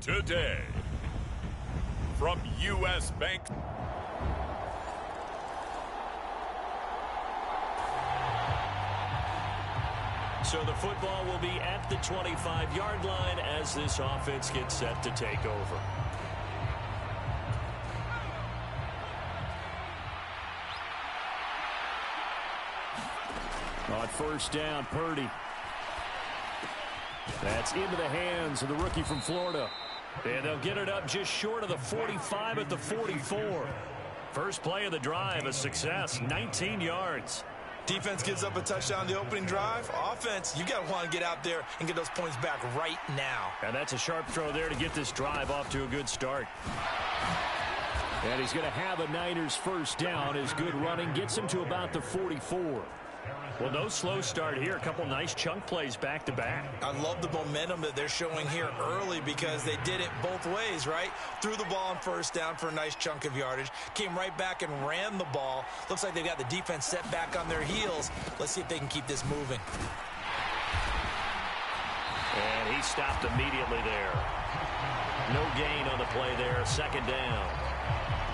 today. From U.S. Bank. So the football will be at the 25-yard line as this offense gets set to take over. On first down, Purdy. That's into the hands of the rookie from Florida. And they'll get it up just short of the 45 at the 44. First play of the drive, a success, 19 yards. Defense gives up a touchdown the opening drive. Offense, you got to want to get out there and get those points back right now. And that's a sharp throw there to get this drive off to a good start. And he's going to have a Niners first down. His good running gets him to about the 44. Well, no slow start here. A couple nice chunk plays back-to-back. I love the momentum that they're showing here early because they did it both ways, right? Threw the ball on first down for a nice chunk of yardage. Came right back and ran the ball. Looks like they've got the defense set back on their heels. Let's see if they can keep this moving. And he stopped immediately there. No gain on the play there. Second down.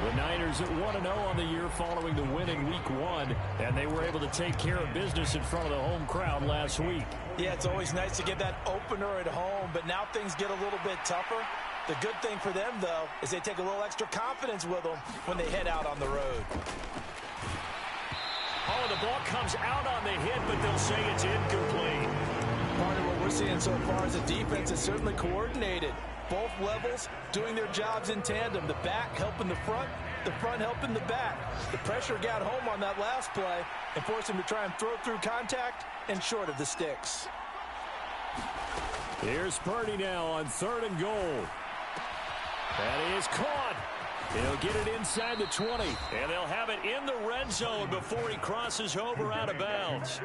The Niners at 1-0 on the year following the win in Week 1, and they were able to take care of business in front of the home crowd last week. Yeah, it's always nice to get that opener at home, but now things get a little bit tougher. The good thing for them, though, is they take a little extra confidence with them when they head out on the road. Oh, the ball comes out on the hit, but they'll say it's incomplete. Part of what we're seeing so far is the defense is certainly coordinated. Both levels doing their jobs in tandem. The back helping the front helping the back. The pressure got home on that last play and forced him to try and throw through contact and short of the sticks. Here's Purdy now on 3rd and goal. That is caught. He'll get it inside the 20, and they'll have it in the red zone before he crosses over out of bounds.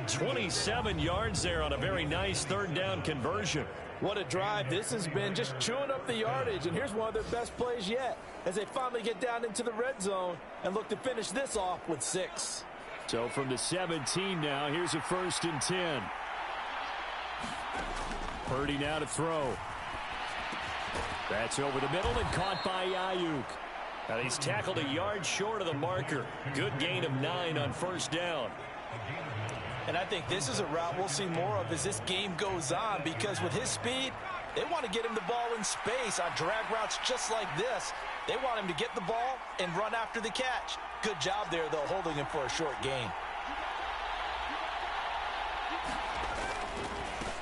27 yards there on a very nice 3rd down conversion. What a drive. This has been just chewing up the yardage, and here's one of their best plays yet as they finally get down into the red zone and look to finish this off with 6. So from the 17 now, here's a 1st and 10. Purdy now to throw. That's over the middle and caught by Ayuk. Now he's tackled a yard short of the marker. Good gain of 9 on first down. And I think this is a route we'll see more of as this game goes on, because with his speed, they want to get him the ball in space on drag routes just like this. They want him to get the ball and run after the catch. Good job there, though, holding him for a short gain.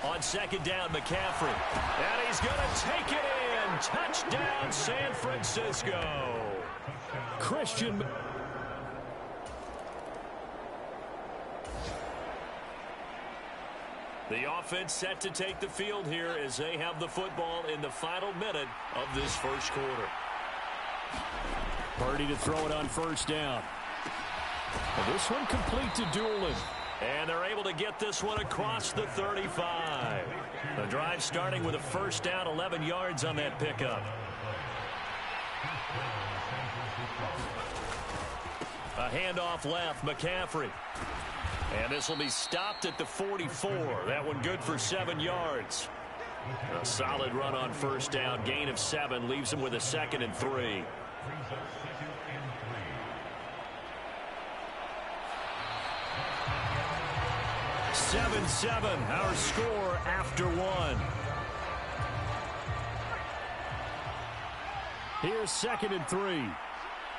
On 2nd down, McCaffrey. And he's going to take it in. Touchdown, San Francisco. Christian. The offense set to take the field here as they have the football in the final minute of this first quarter. Purdy to throw it on first down. Well, this one complete to Doolin. And they're able to get this one across the 35. The drive starting with a first down, 11 yards on that pickup. A handoff left, McCaffrey. And this will be stopped at the 44. That one good for 7 yards. A solid run on first down. Gain of 7 leaves him with a 2nd and 3. Seven, our score after 1. Here's 2nd and 3.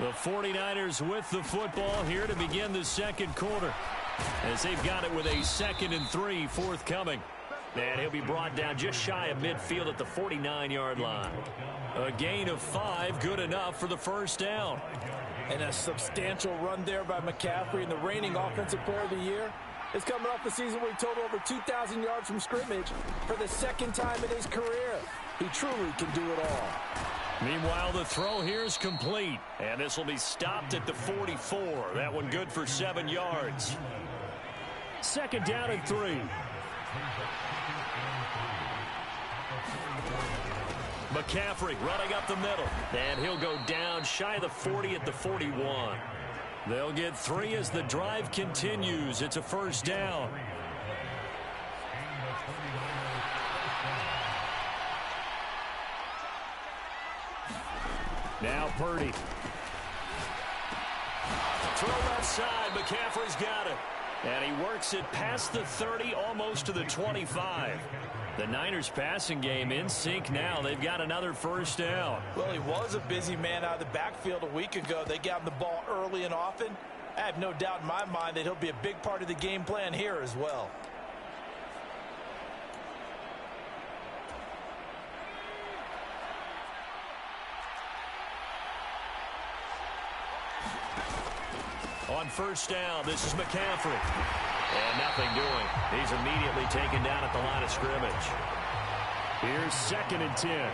The 49ers with the football here to begin the second quarter, as they've got it with a 2nd and 3 forthcoming. And he'll be brought down just shy of midfield at the 49-yard line. A gain of 5, good enough for the first down. And a substantial run there by McCaffrey, and the reigning offensive player of the year is coming off the season where he totaled over 2,000 yards from scrimmage for the 2nd time in his career. He truly can do it all. Meanwhile, the throw here is complete, and this will be stopped at the 44. That one good for 7 yards. 2nd down and 3. McCaffrey running up the middle, and he'll go down shy of the 40 at the 41. They'll get 3 as the drive continues. It's a first down. Now Purdy. Throw left side. McCaffrey's got it. And he works it past the 30, almost to the 25. The Niners passing game in sync now. They've got another first down. Well, he was a busy man out of the backfield a week ago. They got him the ball early and often. I have no doubt in my mind that he'll be a big part of the game plan here as well. On first down, this is McCaffrey. And nothing doing. He's immediately taken down at the line of scrimmage. Here's 2nd and 10.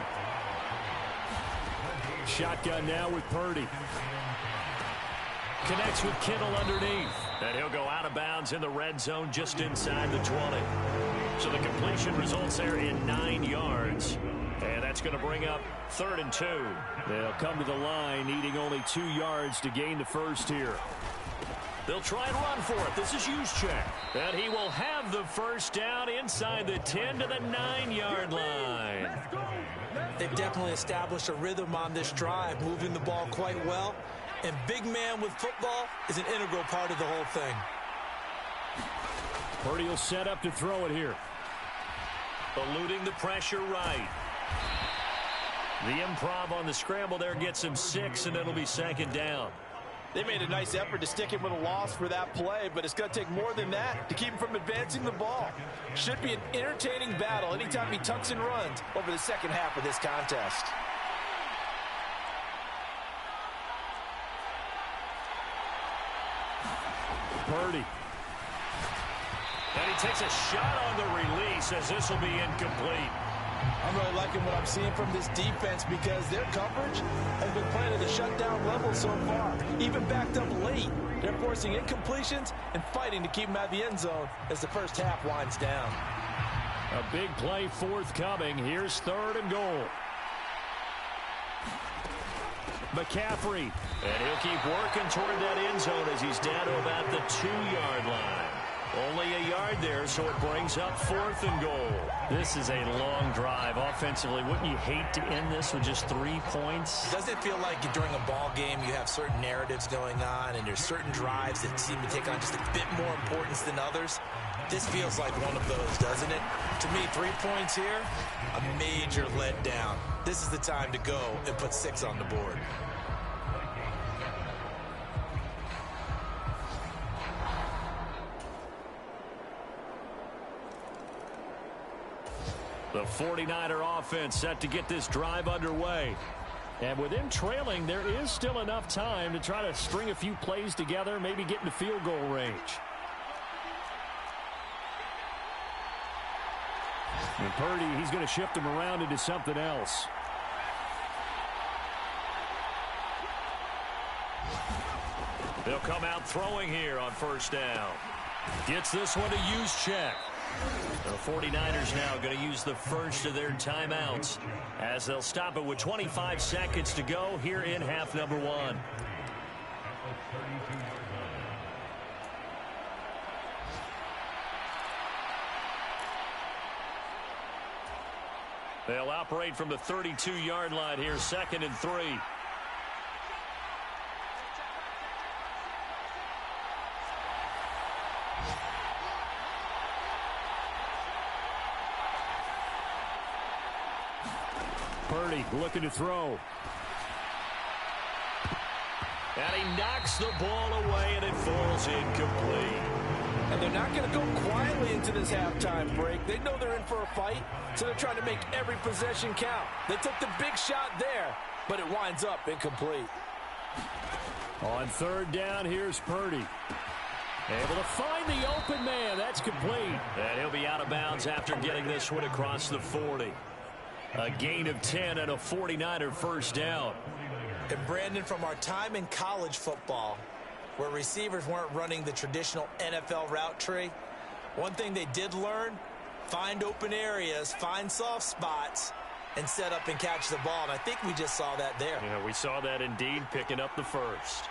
Shotgun now with Purdy. Connects with Kittle underneath. And he'll go out of bounds in the red zone just inside the 20. So the completion results there in 9 yards. And that's going to bring up 3rd and 2. They'll come to the line, needing only 2 yards to gain the first here. They'll try and run for it. This is Juszczyk. And he will have the first down inside the 10 to the 9-yard line. They've definitely established a rhythm on this drive, moving the ball quite well. And big man with football is an integral part of the whole thing. Purdy will set up to throw it here. Eluding the pressure right. The improv on the scramble there gets him 6, and it'll be 2nd down. They made a nice effort to stick him with a loss for that play, but it's going to take more than that to keep him from advancing the ball. Should be an entertaining battle anytime he tucks and runs over the second half of this contest. Purdy. And he takes a shot on the release as this will be incomplete. I'm really liking what I'm seeing from this defense because their coverage has been playing at the shutdown level so far. Even backed up late, they're forcing incompletions and fighting to keep them out of the end zone as the first half winds down. A big play forthcoming. Here's 3rd and goal. McCaffrey. And he'll keep working toward that end zone as he's down to about the 2-yard line. Only a yard there, so it brings up 4th and goal. This is a long drive offensively. Wouldn't you hate to end this with just 3 points? Doesn't it feel like during a ball game you have certain narratives going on and there's certain drives that seem to take on just a bit more importance than others? This feels like one of those, doesn't it? To me, 3 points here, a major letdown. This is the time to go and put 6 on the board. The 49er offense set to get this drive underway. And with him trailing, there is still enough time to try to string a few plays together, maybe get into field goal range. And Purdy, he's going to shift him around into something else. They'll come out throwing here on first down. Gets this one to Juszczyk. The 49ers now going to use the first of their timeouts as they'll stop it with 25 seconds to go here in half number 1. They'll operate from the 32-yard line here, 2nd and 3. Purdy looking to throw. And he knocks the ball away, and it falls incomplete. And they're not going to go quietly into this halftime break. They know they're in for a fight, so they're trying to make every possession count. They took the big shot there, but it winds up incomplete. On 3rd down, here's Purdy. Able to find the open man. That's complete. And he'll be out of bounds after getting this one across the 40. A gain of 10 and a 49er first down. And Brandon, from our time in college football, where receivers weren't running the traditional NFL route tree, one thing they did learn, find open areas, find soft spots, and set up and catch the ball. And I think we just saw that there. Yeah, we saw that indeed, picking up the first.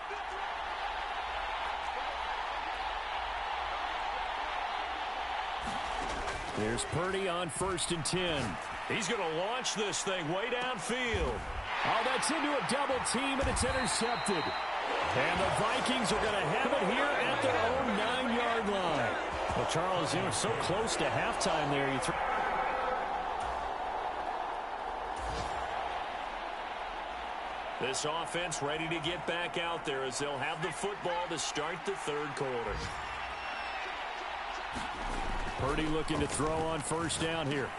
Here's Purdy on 1st and 10. He's going to launch this thing way downfield. Oh, that's into a double team, and it's intercepted. And the Vikings are going to have it here at their own 9-yard line. Well, Charles, you know, so close to halftime there. This offense ready to get back out there as they'll have the football to start the third quarter. Purdy looking to throw on first down here.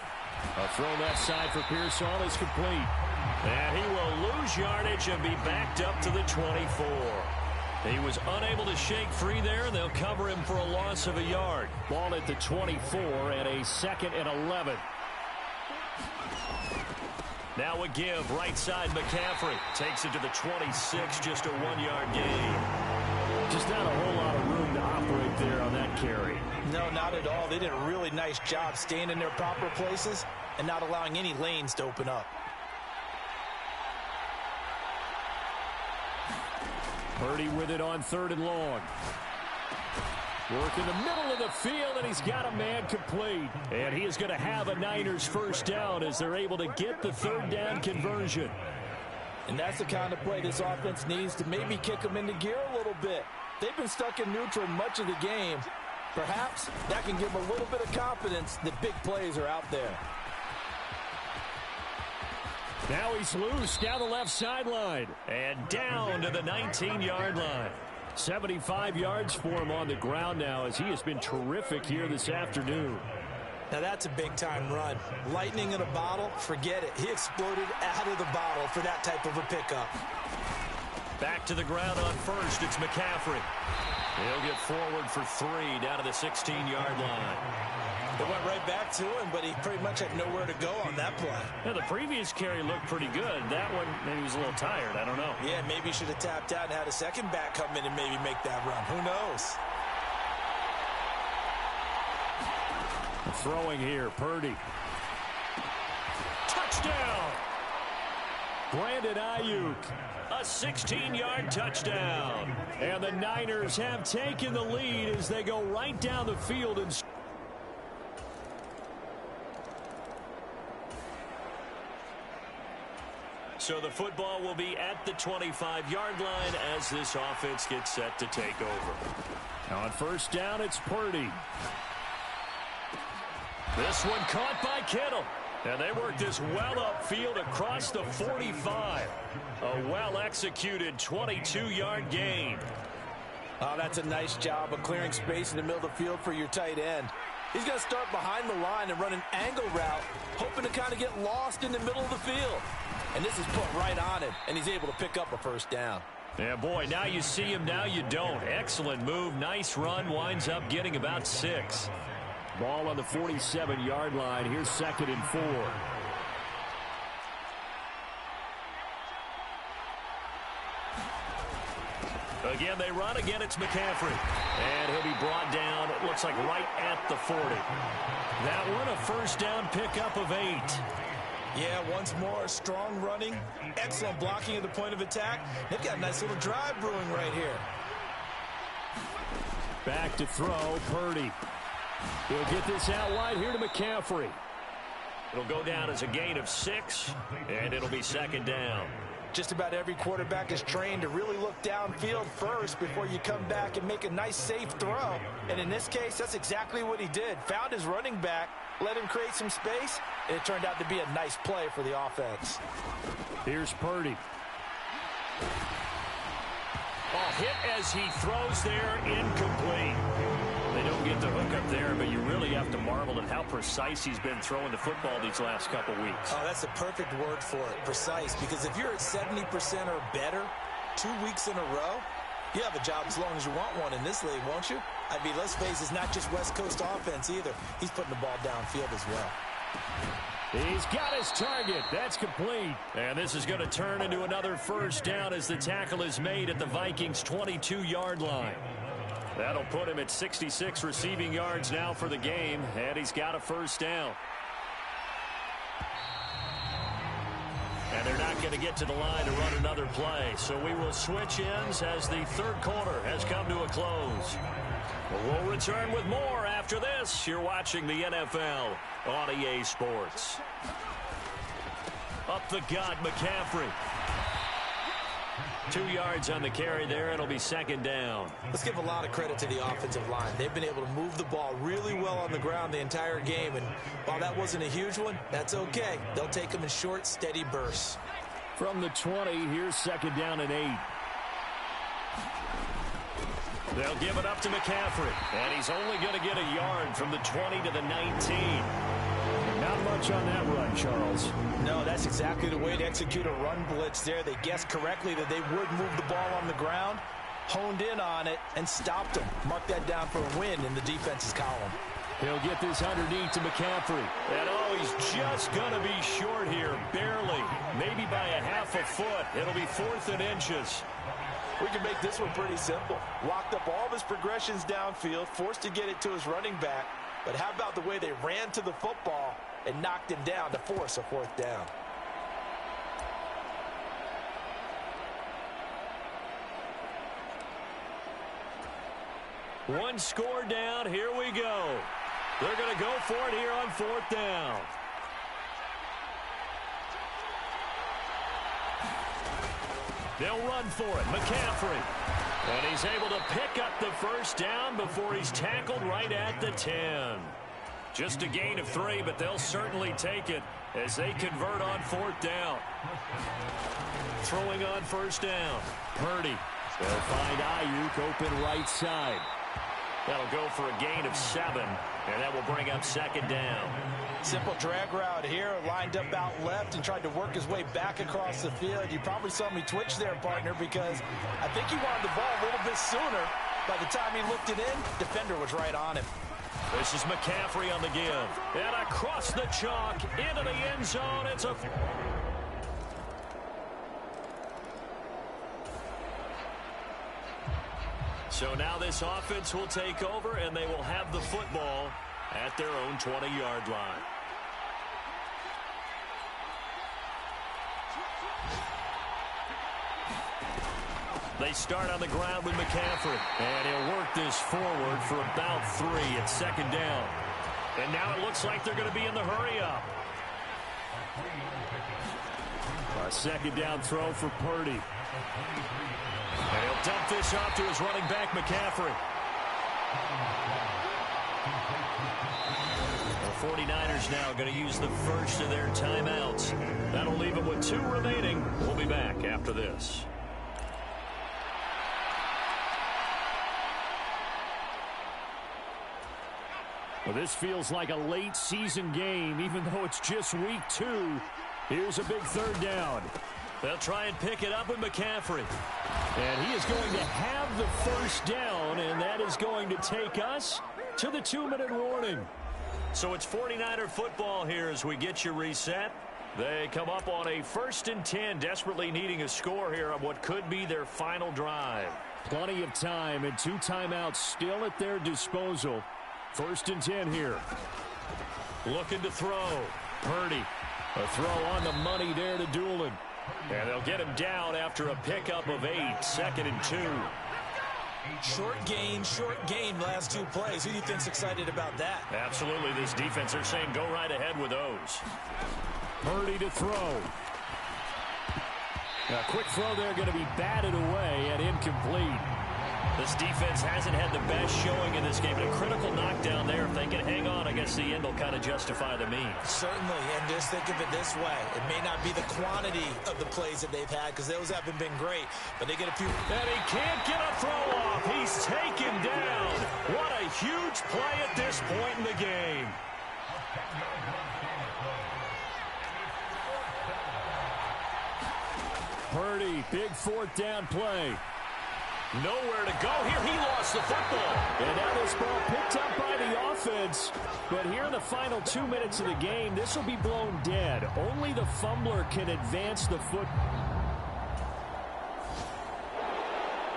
A throw left side for Pearsall is complete. And he will lose yardage and be backed up to the 24. He was unable to shake free there, and they'll cover him for a loss of a yard. Ball at the 24 and a 2nd and 11. Now a give, right side McCaffrey. Takes it to the 26, just a 1-yard gain. Just not a whole lot of room to operate there on that carry. No, not at all. They did a really nice job staying in their proper places and not allowing any lanes to open up. Purdy with it on 3rd and long. Work in the middle of the field, and he's got a man complete. And he is going to have a Niners first down as they're able to get the 3rd down conversion. And that's the kind of play this offense needs to maybe kick them into gear a little bit. They've been stuck in neutral much of the game. Perhaps that can give them a little bit of confidence that big plays are out there. Now he's loose down the left sideline and down to the 19-yard line. 75 yards for him on the ground now as he has been terrific here this afternoon. Now that's a big-time run. Lightning in a bottle, forget it. He exploded out of the bottle for that type of a pickup. Back to the ground on first. It's McCaffrey. He'll get forward for 3 down to the 16-yard line. It went right back to him, but he pretty much had nowhere to go on that play. Yeah, the previous carry looked pretty good. That one, maybe he was a little tired. I don't know. Yeah, maybe he should have tapped out and had a second back come in and maybe make that run. Who knows? Throwing here, Purdy. Touchdown! Brandon Ayuk. A 16-yard touchdown. And the Niners have taken the lead as they go right down the field and... So the football will be at the 25-yard line as this offense gets set to take over. On first down, it's Purdy. This one caught by Kittle. And they work this well upfield across the 45. A well-executed 22-yard gain. Oh, that's a nice job of clearing space in the middle of the field for your tight end. He's going to start behind the line and run an angle route, hoping to kind of get lost in the middle of the field. And this is put right on him, and he's able to pick up a first down. Yeah, boy, now you see him, now you don't. Excellent move, nice run, winds up getting about 6. Ball on the 47-yard line. Here's 2nd and 4. Again, they run. Again, it's McCaffrey. And he'll be brought down, it looks like right at the 40. That one, a first down pickup of 8. Yeah, once more, strong running, excellent blocking at the point of attack. They've got a nice little drive brewing right here. Back to throw, Purdy. He'll get this out wide here to McCaffrey. It'll go down as a gain of 6, and it'll be 2nd down. Just about every quarterback is trained to really look downfield first before you come back and make a nice, safe throw. And in this case, that's exactly what he did. Found his running back, let him create some space, and it turned out to be a nice play for the offense. Here's Purdy. Hit as he throws there, incomplete. They don't get the hook up there, but you really have to marvel at how precise he's been throwing the football these last couple weeks. Oh, that's the perfect word for it, precise, because if you're at 70% or better 2 weeks in a row, you have a job as long as you want one in this league, won't you? I mean, let's face it, it's not just West Coast offense either. He's putting the ball downfield as well. He's got his target. That's complete. And this is going to turn into another first down as the tackle is made at the Vikings' 22-yard line. That'll put him at 66 receiving yards now for the game, and he's got a first down. And they're not going to get to the line to run another play, so we will switch ends as the third quarter has come to a close. We'll return with more after this. You're watching the NFL on EA Sports. Up the gut, McCaffrey. 2 yards on the carry there. It'll be second down. Let's give a lot of credit to the offensive line. They've been able to move the ball really well on the ground the entire game. And while that wasn't a huge one, that's okay. They'll take them in short, steady bursts. From the 20, here's second down and 8. They'll give it up to McCaffrey. And he's only going to get a yard from the 20 to the 19. Not much on that run, Charles. No, that's exactly the way to execute a run blitz there. They guessed correctly that they would move the ball on the ground, honed in on it, and stopped them. Mark that down for a win in the defense's column. He'll get this underneath to McCaffrey. And he's just going to be short here, barely. Maybe by a half a foot. It'll be 4th and inches. We can make this one pretty simple. Locked up all of his progressions downfield, forced to get it to his running back. But how about the way they ran to the football and knocked him down to force a 4th down? One score down. Here we go. They're going to go for it here on 4th down. They'll run for it. McCaffrey. And he's able to pick up the first down before he's tackled right at the 10. Just a gain of 3, but they'll certainly take it as they convert on 4th down. Throwing on 1st down. Purdy. They'll find Ayuk open right side. That'll go for a gain of 7, and that will bring up second down. Simple drag route here, lined up out left and tried to work his way back across the field. You probably saw me twitch there, partner, because I think he wanted the ball a little bit sooner. By the time he looked it in, defender was right on him. This is McCaffrey on the give. And across the chalk, into the end zone. It's a... So now this offense will take over, and they will have the football at their own 20-yard line. They start on the ground with McCaffrey. And he'll work this forward for about 3 at second down. And now it looks like they're going to be in the hurry-up. A second down throw for Purdy. And he'll dump this off to his running back, McCaffrey. The 49ers now going to use the first of their timeouts. That'll leave them with 2 remaining. We'll be back after this. Well, this feels like a late season game, even though it's just week 2. Here's a big 3rd down. They'll try and pick it up with McCaffrey. And he is going to have the first down, and that is going to take us to the 2-minute warning. So it's 49er football here as we get you reset. They come up on a 1st and 10, desperately needing a score here on what could be their final drive. Plenty of time and 2 timeouts still at their disposal. 1st and 10 here. Looking to throw. Purdy. A throw on the money there to Doolin. And they'll get him down after a pickup of 8. 2nd and 2. Short gain, last 2 plays. Who do you think's excited about that? Absolutely. This defense, they're saying go right ahead with those. Purdy to throw. A quick throw there going to be batted away and incomplete. This defense hasn't had the best showing in this game. But a critical knockdown there. If they can hang on, I guess the end will kind of justify the means. Certainly, and just think of it this way. It may not be the quantity of the plays that they've had because those haven't been great. But they get a few... And he can't get a throw off. He's taken down. What a huge play at this point in the game. Purdy, big 4th down play. Nowhere to go here. He lost the football. And now this ball picked up by the offense. But here in the final 2 minutes of the game, this will be blown dead. Only the fumbler can advance the foot.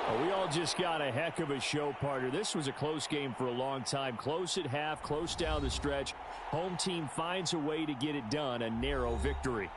Well, we all just got a heck of a show, partner. This was a close game for a long time. Close at half, close down the stretch. Home team finds a way to get it done. A narrow victory.